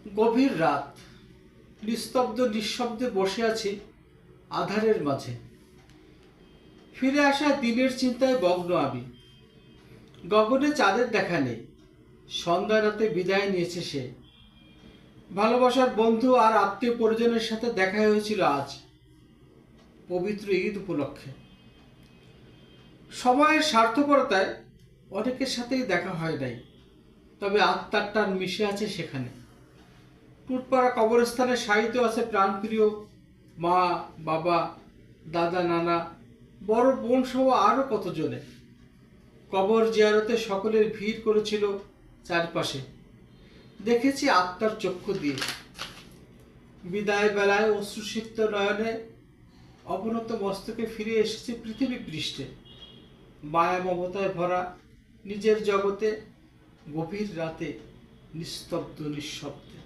গভীর রাত, নিস্তব্ধ নিঃশব্দে বসে আছি আধারের মাঝে। ফিরে আসা দিনের চিন্তায় মগ্ন আমি। গগনে চাঁদের দেখা নেই, সন্ধ্যা রাতে বিদায় নিয়েছে সে। ভালোবাসার বন্ধু আর আত্মীয় পরিজনের সাথে দেখা হয়েছিল আজ, পবিত্র ঈদ উপলক্ষে। সময়ের স্বার্থপরতায় অনেকের সাথেই দেখা হয় নাই, তবে আত্মার টান মিশে আছে সেখানে। টুটপাড়া কবরস্থানে শায়িত আছে প্রাণপ্রিয় মা, বাবা, দাদা, নানা, বড় বোন সহ আরো কতজনে। কবর জিয়ারতে সকলের ভিড় করেছিল চারপাশে। দেখেছি আত্মার চক্ষু দিয়ে। বিদায় বেলায় অশ্রুসিক্ত নয়নে অবনত মস্তকে ফিরে এসেছে পৃথিবী পৃষ্ঠে। মায়া মমতায় ভরা নিজের জগতে, গভীর রাতে, নিস্তব্ধ নিঃশব্দে।